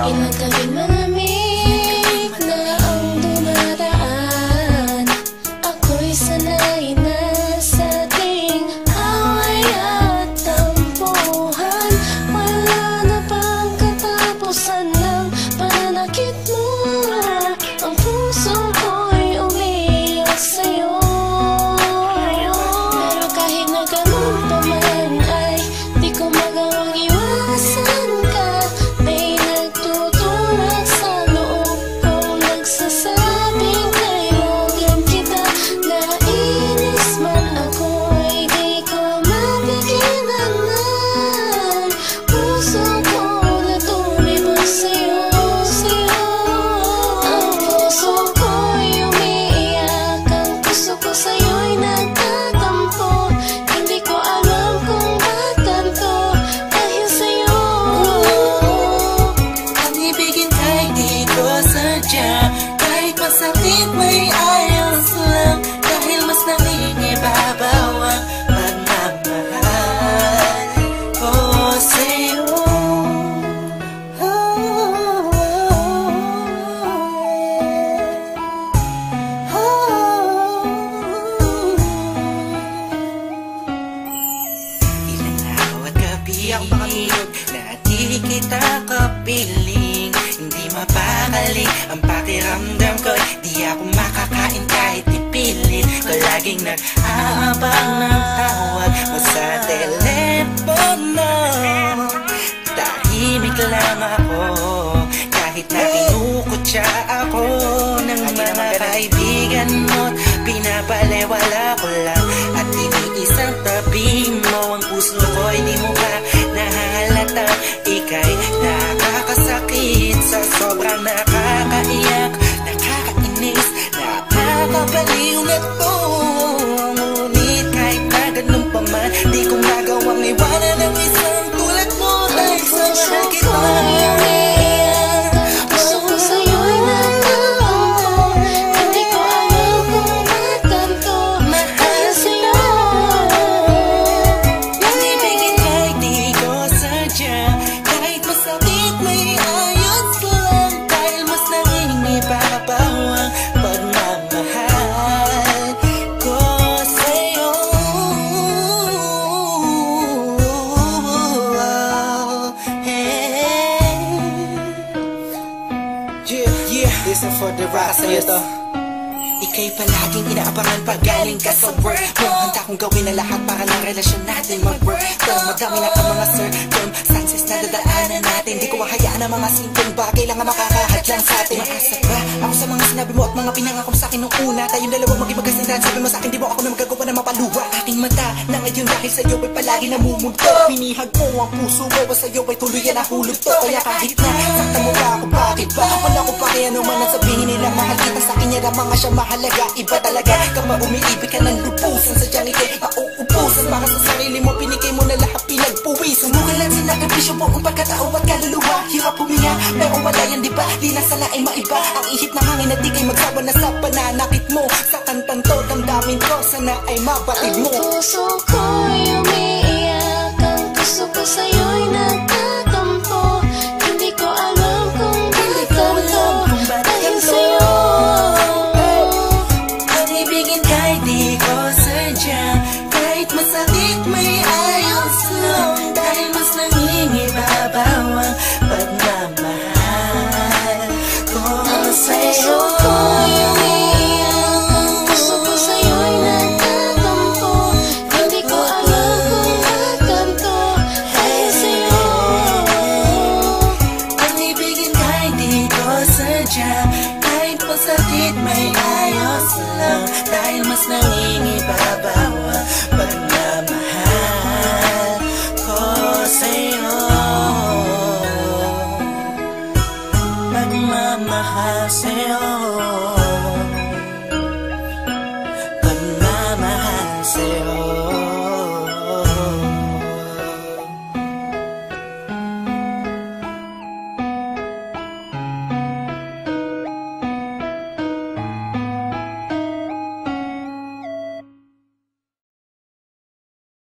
Ilang gabing malamig na ang dumadaan. Ako'y sanay na sa ating away at tampuhan. Wala na bang katapusan ng pananakit mo? Ang puso ko'y umiiyak sa'yo. Pero kahit na ganun pa man ay di ko magawang iwasan ka. May nagtutulak sa loob kong nagsasabing kailangan kita. Nainis man ako ay di ko mapigilan na puso ko na tumibos sa'yo. Ang puso ko'y umiiyak, ang puso ko sa'yo'y nagtatampo. Hindi ko alam kung ba't ganito dahil sa'yo. Ang ibigin kahit di ko sadya, kahit masakit may ayos lang, dahil mas nangingibabaw ang pagmamahal ko sa'yo. Ilang araw at gabi na di kita kapiling, hindi mapakali ang pakiramdam ko. Di ako makakain kahit ipilit ko, laging nag-aabang ng tawag mo sa telepono. Tahimik lang ako kahit na kinukutya ako ng mga kaibigan mo. Pinapalewala ko lang at iniisang tabi mo. Ang puso ko'y di mo ba nahalata? Ika'y nakakasakit sa sobrang nakakaiyak, nakakainis, nakakabaliw na to. Ngunit kahit na ganun pa man, di ko magawang iwanan ang isang tulad mo. Dahil sa mahal kita, Puso ko sa'yo'y nagtatampo. Hindi ko alam kung ba't ganito dahil sa'yo. ang ibigin kahit di ko sadya, kahit masakit may ayos lang, dahil mas nangingibabaw ang pagmamahal ko sa'yo. Yeah, listen for the rock sa'yo to. Ika'y palaging inaabangan pag galing ka sa work mo. Handa kong gawin na lahat para ng relasyon natin mag-work. Pero madami na ang mga circumstances na dadaanan natin. Di ko mahayaan ang mga simpleng bagay lang ang makakahadlang sa atin. Maasa ba ako sa mga sinabi mo at mga pinangako mo sa akin nung una? Tayong dalawa maging magkasindahan. Sabi mo sa akin di mo ako na magagawa na mapaluwa. Aking mata na ngayon dahil sa'yo ay palagi namumulto. Pinihag mo ang puso mo, sa'yo ay tuluyan na hulog to. Kaya kahit na sakta mo ba ako, bakit ba? Wala ko pa kaya naman ang sabihin nila. Mahal kita sa akin, yan ang mga siya mahalaga. Iba talaga kapag umiibig ka ng lupusan, sadyang ika'y mauubusan. Para sa sarili mo, pinigay mo na lahat, pinagpuwisan mo. Kalang sinakripisyo mo kung pagkatao at kaluluwa. Hirap huminga, pero wala yan diba? Di na sana ay maiba ang ihip ng hangin at di kay magsawa na sa pananakit mo. Sa kantang to, damdamin ko, sana ay mabatid mo. Ang puso ko'y umiiyak, ang puso ko sa'yo'y nagtatampo. Hindi ko alam kung ba't ganito dahil sa'yo. Ang ibigin kahit di ko sadya, kahit masakit may ayos lang, dahil mas nangingibabaw ang pagmamahal ko sa'yo. Puso ko'y umiiyak, ang puso ko sa'yo'y nagtatampo. Hindi ko alam kung ba't ganito dahil sa'yo. Ang ibigin kahit di ko sadya, kahit masakit may ayos lang, dahil mas nangingibabaw